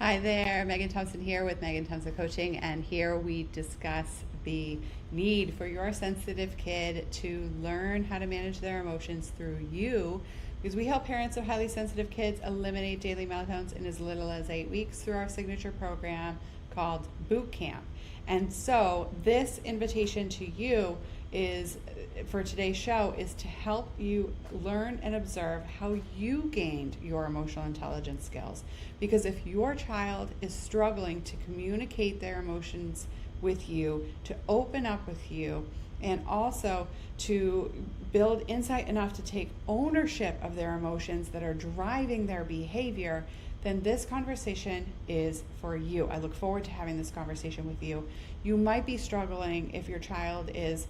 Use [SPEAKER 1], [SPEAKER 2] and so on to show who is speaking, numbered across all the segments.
[SPEAKER 1] Hi there, Megan Thompson here with Megan Thompson Coaching, and here we discuss the need for your sensitive kid to learn how to manage their emotions through you, because we help parents of highly sensitive kids eliminate daily meltdowns in as little as 8 weeks through our signature program called Boot Camp. And so this invitation to you is for today's show is to help you learn and observe how you gained your emotional intelligence skills. Because if your child is struggling to communicate their emotions with you, to open up with you, and also to build insight enough to take ownership of their emotions that are driving their behavior, then this conversation is for you. I look forward to having this conversation with you. You might be struggling if your child is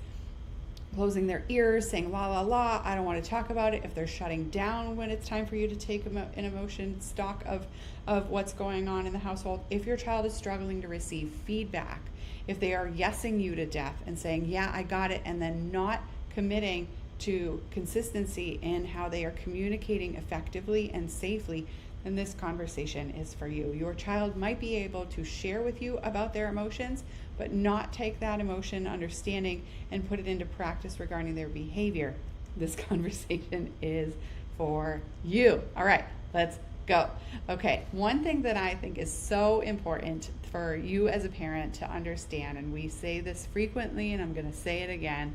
[SPEAKER 1] closing their ears, saying la la la, I don't want to talk about it, if they're shutting down when it's time for you to take an emotion stock of what's going on in the household, if your child is struggling to receive feedback, if they are yesing you to death and saying, yeah, I got it, and then not committing to consistency in how they are communicating effectively and safely, then this conversation is for you. Your child might be able to share with you about their emotions, but not take that emotion understanding and put it into practice regarding their behavior. This conversation is for you. All right, let's go. Okay, one thing that I think is so important for you as a parent to understand, and we say this frequently, and I'm going to say it again,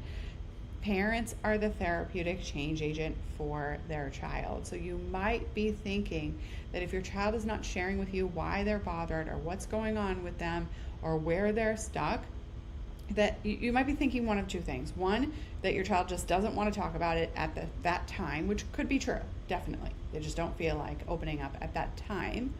[SPEAKER 1] parents are the therapeutic change agent for their child. So you might be thinking that if your child is not sharing with you why they're bothered or what's going on with them or where they're stuck, that you might be thinking one of two things. One, that your child just doesn't want to talk about it at that time, which could be true, definitely. They just don't feel like opening up at that time.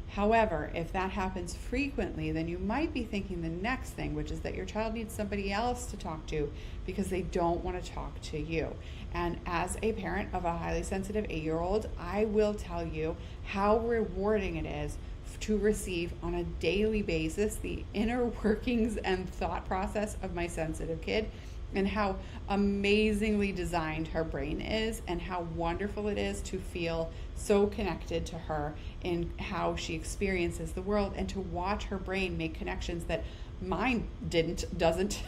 [SPEAKER 1] However, if that happens frequently, then you might be thinking the next thing, which is that your child needs somebody else to talk to because they don't want to talk to you. And as a parent of a highly sensitive 8-year-old, I will tell you how rewarding it is to receive on a daily basis the inner workings and thought process of my sensitive kid, and how amazingly designed her brain is, and how wonderful it is to feel so connected to her in how she experiences the world, and to watch her brain make connections that mine doesn't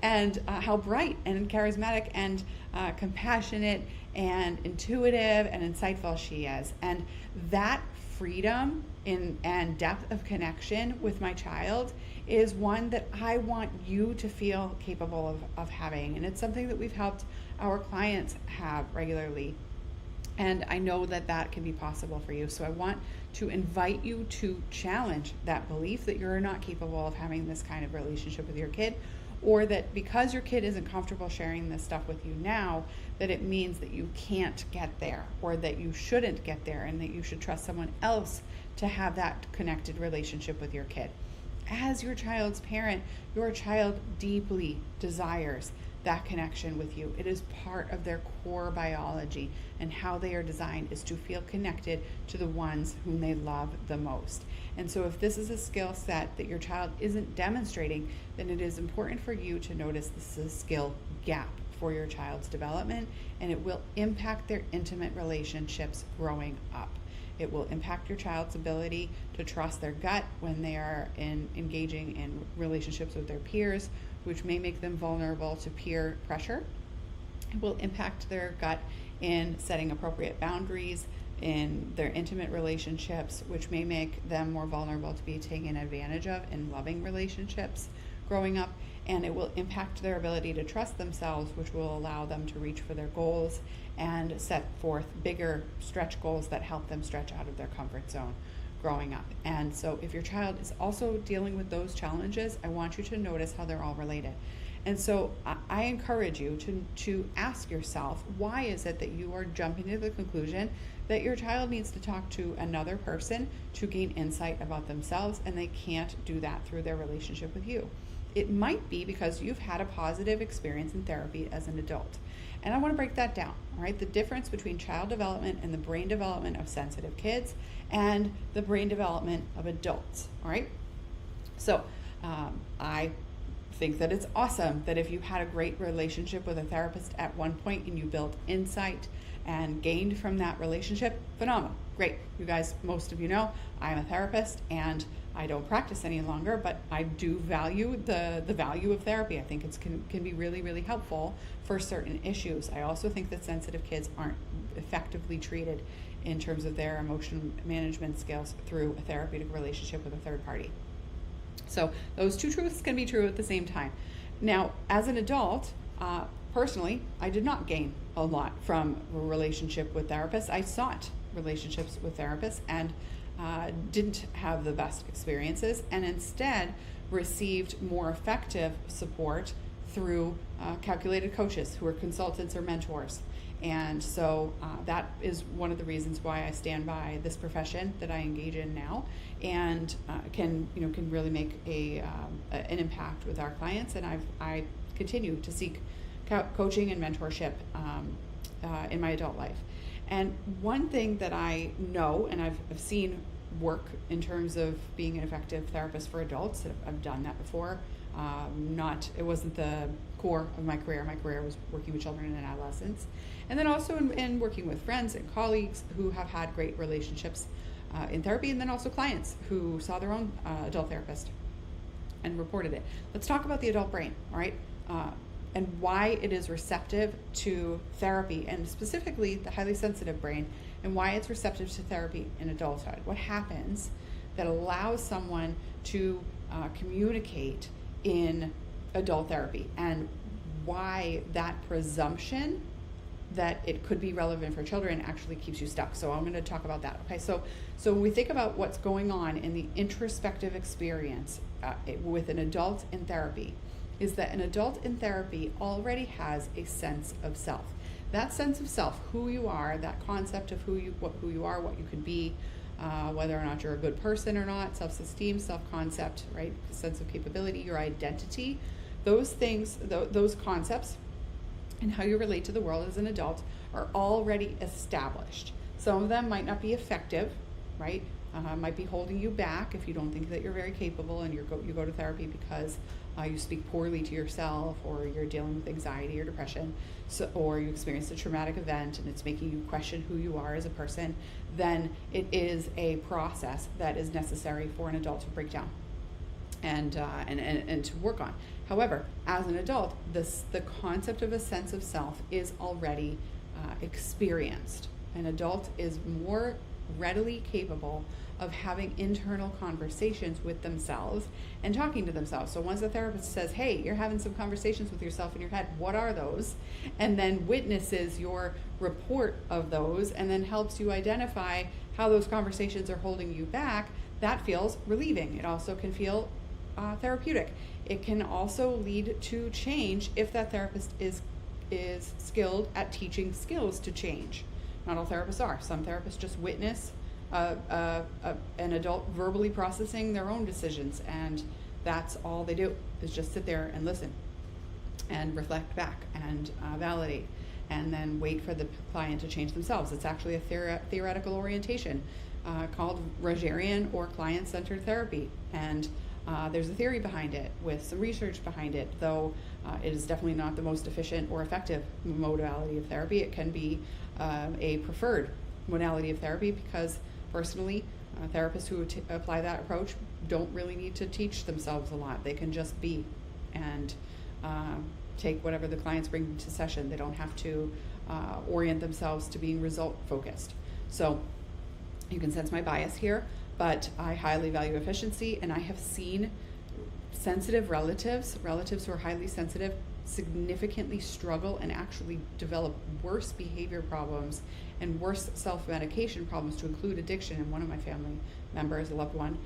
[SPEAKER 1] and how bright and charismatic and compassionate and intuitive and insightful she is. And that freedom and depth of connection with my child is one that I want you to feel capable of having. And it's something that we've helped our clients have regularly. And I know that that can be possible for you. So I want to invite you to challenge that belief that you're not capable of having this kind of relationship with your kid, or that because your kid isn't comfortable sharing this stuff with you now, that it means that you can't get there, or that you shouldn't get there, and that you should trust someone else to have that connected relationship with your kid. As your child's parent, your child deeply desires that connection with you. It is part of their core biology, and how they are designed is to feel connected to the ones whom they love the most. And so if this is a skill set that your child isn't demonstrating, then it is important for you to notice this is a skill gap for your child's development, and it will impact their intimate relationships growing up. It will impact your child's ability to trust their gut when they are engaging in relationships with their peers, which may make them vulnerable to peer pressure. It will impact their gut in setting appropriate boundaries in their intimate relationships, which may make them more vulnerable to be taken advantage of in loving relationships growing up. And it will impact their ability to trust themselves, which will allow them to reach for their goals and set forth bigger stretch goals that help them stretch out of their comfort zone growing up. And so if your child is also dealing with those challenges, I want you to notice how they're all related. And so I encourage you to ask yourself, why is it that you are jumping to the conclusion that your child needs to talk to another person to gain insight about themselves, and they can't do that through their relationship with you? It might be because you've had a positive experience in therapy as an adult. And I want to break that down, all right? The difference between child development and the brain development of sensitive kids and the brain development of adults, all right? So I think that it's awesome that if you had a great relationship with a therapist at one point and you built insight and gained from that relationship, phenomenal, great. You guys, most of you know, I'm a therapist and I don't practice any longer, but I do value the value of therapy. I think it can be really, really helpful for certain issues. I also think that sensitive kids aren't effectively treated in terms of their emotion management skills through a therapeutic relationship with a third party. So those two truths can be true at the same time. Now, as an adult, personally, I did not gain a lot from a relationship with therapists. I sought relationships with therapists and didn't have the best experiences, and instead received more effective support through calculated coaches who are consultants or mentors. And so that is one of the reasons why I stand by this profession that I engage in now, and can really make an impact with our clients. And I continue to seek coaching and mentorship in my adult life. And one thing that I know, and I've seen work in terms of being an effective therapist for adults, I've done that before. It wasn't the core of my career. My career was working with children and adolescents. And then also in working with friends and colleagues who have had great relationships in therapy, and then also clients who saw their own adult therapist and reported it. Let's talk about the adult brain, all right? And why it is receptive to therapy, and specifically the highly sensitive brain, and why it's receptive to therapy in adulthood. What happens that allows someone to communicate in adult therapy, and why that presumption that it could be relevant for children actually keeps you stuck. So I'm going to talk about that. Okay, so when we think about what's going on in the introspective experience with an adult in therapy, is that an adult in therapy already has a sense of self. That sense of self, who you are, that concept of who you are, what you can be, whether or not you're a good person or not, self-esteem, self-concept, right? Sense of capability, your identity, those things, those concepts, and how you relate to the world as an adult are already established. Some of them might not be effective, right? Might be holding you back if you don't think that you're very capable, and you go to therapy because you speak poorly to yourself, or you're dealing with anxiety or depression, or you experienced a traumatic event and it's making you question who you are as a person. Then it is a process that is necessary for an adult to break down and to work on. However, as an adult, the concept of a sense of self is already experienced. An adult is more readily capable of having internal conversations with themselves and talking to themselves. So once a therapist says, hey, you're having some conversations with yourself in your head, what are those? And then witnesses your report of those, and then helps you identify how those conversations are holding you back, that feels relieving. It also can feel therapeutic. It can also lead to change if that therapist is skilled at teaching skills to change. Not all therapists are. Some therapists just witness an adult verbally processing their own decisions, and that's all they do, is just sit there and listen and reflect back and validate, and then wait for the client to change themselves. It's actually a theoretical orientation called Rogerian or client-centered therapy, and there's a theory behind it with some research behind it, though it is definitely not the most efficient or effective modality of therapy. It can be a preferred modality of therapy because personally, therapists who apply that approach don't really need to teach themselves a lot. They can just be and take whatever the clients bring to session. They don't have to orient themselves to being result focused. So you can sense my bias here, but I highly value efficiency, and I have seen sensitive relatives who are highly sensitive, significantly struggle and actually develop worse behavior problems and worse self-medication problems, to include addiction in one of my family members, a loved one,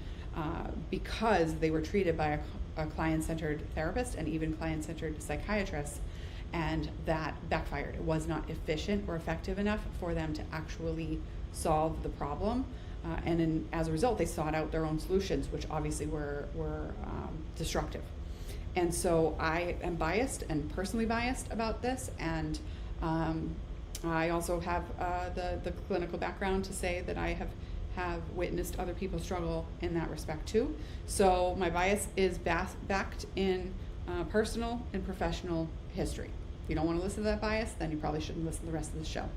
[SPEAKER 1] because they were treated by a client-centered therapist and even client-centered psychiatrist, and that backfired. It was not efficient or effective enough for them to actually solve the problem, and as a result, they sought out their own solutions, which obviously were destructive. And so I am biased and personally biased about this, and I also have the clinical background to say that I have witnessed other people struggle in that respect too. So my bias is backed in personal and professional history. If you don't want to listen to that bias, then you probably shouldn't listen to the rest of the show.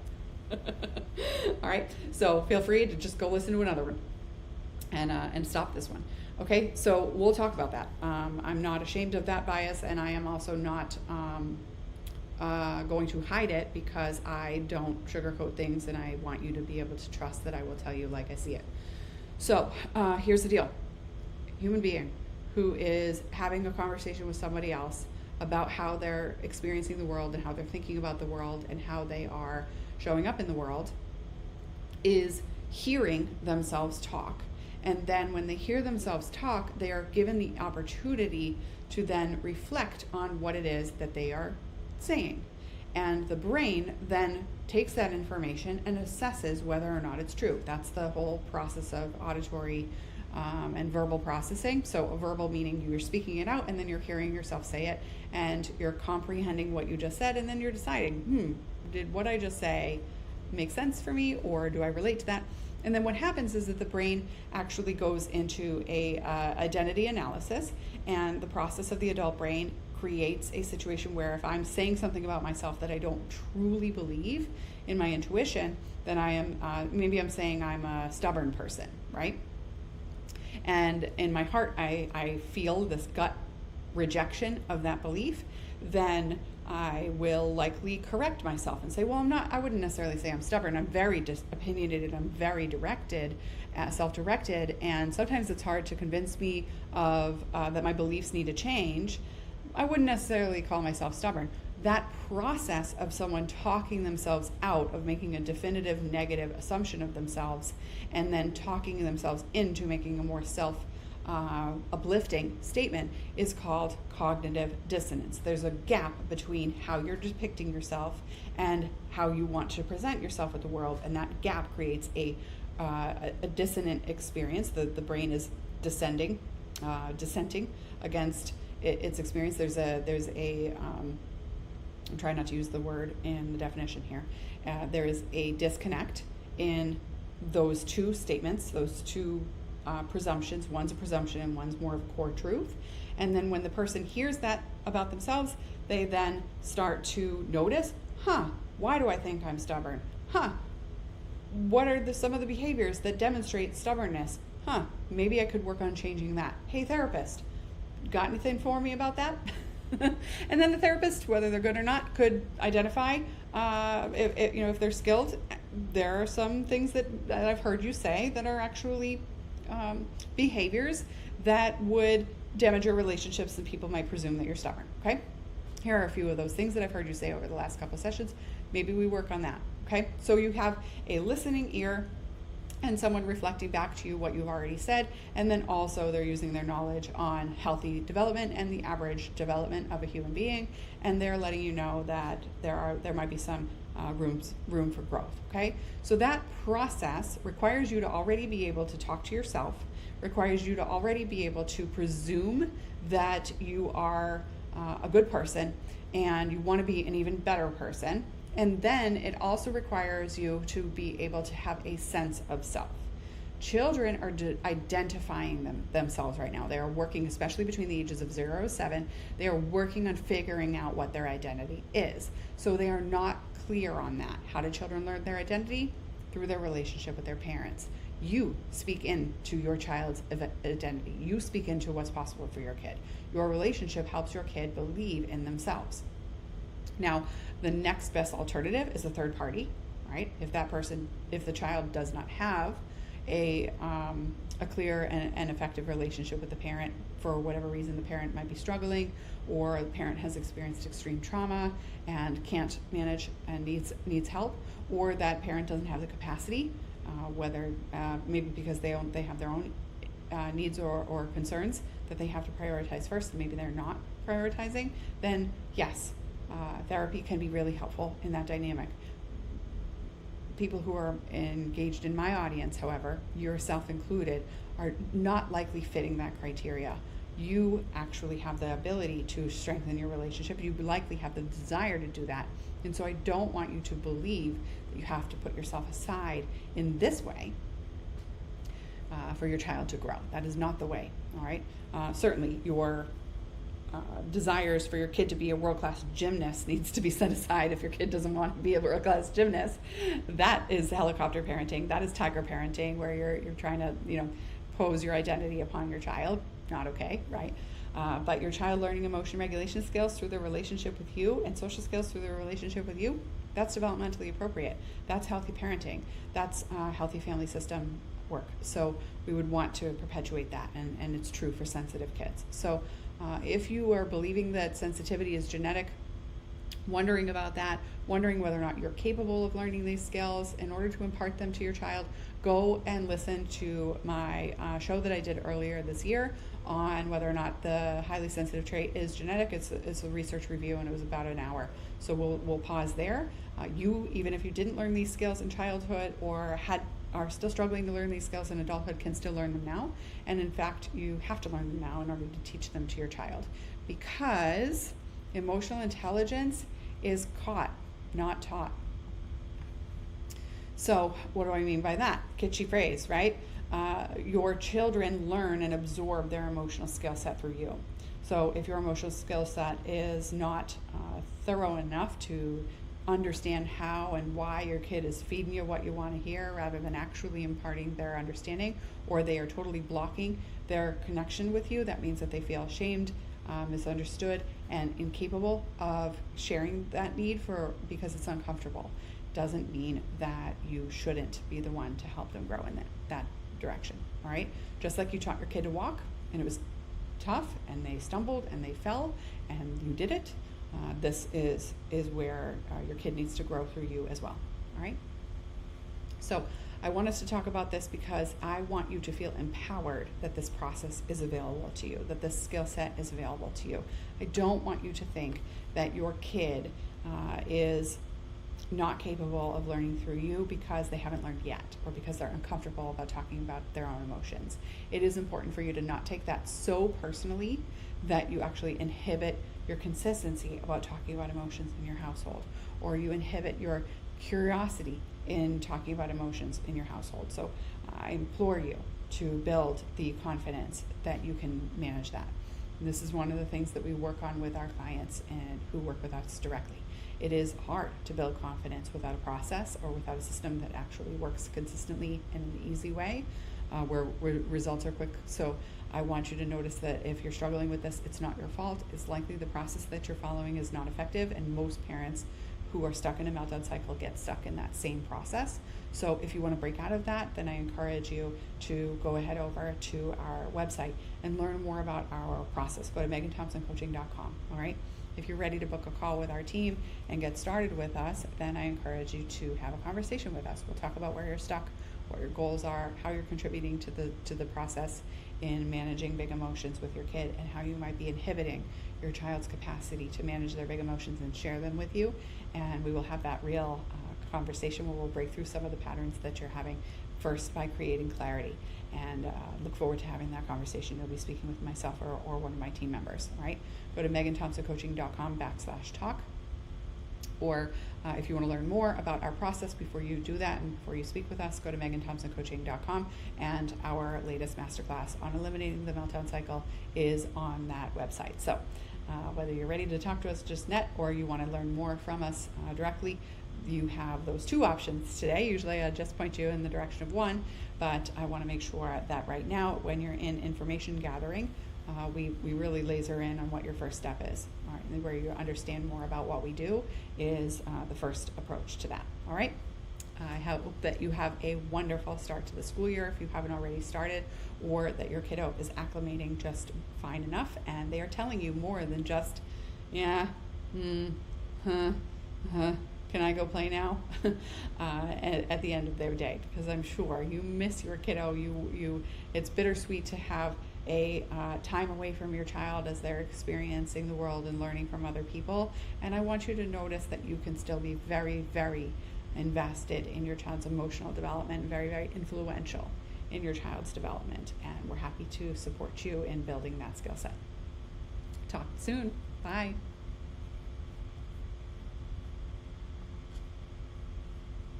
[SPEAKER 1] All right, so feel free to just go listen to another one and stop this one. Okay, so we'll talk about that. I'm not ashamed of that bias, and I am also not going to hide it, because I don't sugarcoat things, and I want you to be able to trust that I will tell you like I see it. So here's the deal. Human being who is having a conversation with somebody else about how they're experiencing the world and how they're thinking about the world and how they are showing up in the world is hearing themselves talk. And then when they hear themselves talk, they are given the opportunity to then reflect on what it is that they are saying. And the brain then takes that information and assesses whether or not it's true. That's the whole process of auditory and verbal processing. So a verbal meaning you're speaking it out, and then you're hearing yourself say it, and you're comprehending what you just said, and then you're deciding, did what I just say make sense for me, or do I relate to that? And then what happens is that the brain actually goes into a identity analysis, and the process of the adult brain creates a situation where if I'm saying something about myself that I don't truly believe in my intuition, then I am, maybe I'm saying I'm a stubborn person, right? And in my heart, I feel this gut rejection of that belief, then I will likely correct myself and say, well, I wouldn't necessarily say I'm stubborn. I'm very opinionated. I'm very directed, self-directed. And sometimes it's hard to convince me of that my beliefs need to change. I wouldn't necessarily call myself stubborn. That process of someone talking themselves out of making a definitive negative assumption of themselves, and then talking themselves into making a more uplifting statement, is called cognitive dissonance. There's a gap between how you're depicting yourself and how you want to present yourself with the world, and that gap creates a dissonant experience. The brain is dissenting against its experience. There's a I'm trying not to use the word in the definition here. There is a disconnect in those two statements, those two presumptions. One's a presumption and one's more of a core truth. And then when the person hears that about themselves, they then start to notice, why do I think I'm stubborn? What are some of the behaviors that demonstrate stubbornness? Maybe I could work on changing that. Hey, therapist, got anything for me about that? And then the therapist, whether they're good or not, could identify if they're skilled. There are some things that I've heard you say that are actually behaviors that would damage your relationships, and people might presume that you're stubborn. Okay, here are a few of those things that I've heard you say over the last couple of sessions. Maybe we work on that. Okay, so you have a listening ear and someone reflecting back to you what you've already said, and then also they're using their knowledge on healthy development and the average development of a human being, and they're letting you know that there might be some room for growth. Okay, so that process requires you to already be able to talk to yourself, requires you to already be able to presume that you are a good person and you want to be an even better person. And then it also requires you to be able to have a sense of self. Children are identifying themselves right now. They are working, especially between the ages of 0 to 7, they are working on figuring out what their identity is. So they are not clear on that. How do children learn their identity? Through their relationship with their parents. You speak into your child's identity. You speak into what's possible for your kid. Your relationship helps your kid believe in themselves. Now, the next best alternative is a third party, right? If the child does not have a clear and effective relationship with the parent, for whatever reason the parent might be struggling, or the parent has experienced extreme trauma and can't manage and needs help, or that parent doesn't have the capacity, whether maybe because they have their own needs or concerns that they have to prioritize first, and maybe they're not prioritizing, then yes, therapy can be really helpful in that dynamic. People who are engaged in my audience, however, yourself included, are not likely fitting that criteria. You actually have the ability to strengthen your relationship. You likely have the desire to do that. And so I don't want you to believe that you have to put yourself aside in this way for your child to grow. That is not the way, all right? Certainly your desires for your kid to be a world-class gymnast needs to be set aside if your kid doesn't want to be a world-class gymnast. That is helicopter parenting. That is tiger parenting, where you're trying to, pose your identity upon your child. Not okay, right? But your child learning emotion regulation skills through their relationship with you and social skills through their relationship with you, that's developmentally appropriate. That's healthy parenting. That's healthy family system work. So we would want to perpetuate that, and it's true for sensitive kids. So if you are believing that sensitivity is genetic, wondering about that, wondering whether or not you're capable of learning these skills in order to impart them to your child, go and listen to my show that I did earlier this year on whether or not the highly sensitive trait is genetic. It's a research review, and it was about an hour. So we'll pause there. You, even if you didn't learn these skills in childhood or are still struggling to learn these skills in adulthood, can still learn them now. And in fact, you have to learn them now in order to teach them to your child, because emotional intelligence is caught, not taught. So what do I mean by that? Kitschy phrase, right? Your children learn and absorb their emotional skill set through you. So if your emotional skill set is not thorough enough to understand how and why your kid is feeding you what you want to hear rather than actually imparting their understanding, or they are totally blocking their connection with you, that means that they feel ashamed, misunderstood, and incapable of sharing that need because it's uncomfortable. Doesn't mean that you shouldn't be the one to help them grow in that direction. All right, just like you taught your kid to walk and it was tough and they stumbled and they fell and you did it, this is where your kid needs to grow through you as well. All right, so I want us to talk about this because I want you to feel empowered that this process is available to you, that this skill set is available to you. I don't want you to think that your kid is not capable of learning through you because they haven't learned yet, or because they're uncomfortable about talking about their own emotions. It is important for you to not take that so personally that you actually inhibit your consistency about talking about emotions in your household, or you inhibit your curiosity in talking about emotions in your household. So I implore you to build the confidence that you can manage that. And this is one of the things that we work on with our clients and who work with us directly. It is hard to build confidence without a process or without a system that actually works consistently in an easy way, where results are quick. So I want you to notice that if you're struggling with this, it's not your fault. It's likely the process that you're following is not effective, and most parents who are stuck in a meltdown cycle get stuck in that same process. So if you want to break out of that, then I encourage you to go ahead over to our website and learn more about our process. Go to meganthompsoncoaching.com. All right. If you're ready to book a call with our team and get started with us, then I encourage you to have a conversation with us. We'll talk about where you're stuck, what your goals are, how you're contributing to the process in managing big emotions with your kid, and how you might be inhibiting your child's capacity to manage their big emotions and share them with you. And we will have that real conversation where we'll break through some of the patterns that you're having, first by creating clarity. And look forward to having that conversation. You'll be speaking with myself or one of my team members. All right, go to meganthompsoncoaching.com/talk. Or if you want to learn more about our process before you do that and before you speak with us, go to meganthompsoncoaching.com, and our latest masterclass on eliminating the meltdown cycle is on that website. So whether you're ready to talk to us just net or you want to learn more from us directly, you have those two options today. Usually I just point you in the direction of one, but I want to make sure that right now when you're in information gathering, we really laser in on what your first step is. All right, and where you understand more about what we do is the first approach to that. All right, I hope that you have a wonderful start to the school year if you haven't already started, or that your kiddo is acclimating just fine enough and they are telling you more than just, yeah, can I go play now? At the end of their day, because I'm sure you miss your kiddo. It's bittersweet to have a time away from your child as they're experiencing the world and learning from other people. And I want you to notice that you can still be very, very invested in your child's emotional development, very, very influential in your child's development. And we're happy to support you in building that skill set. Talk soon. Bye.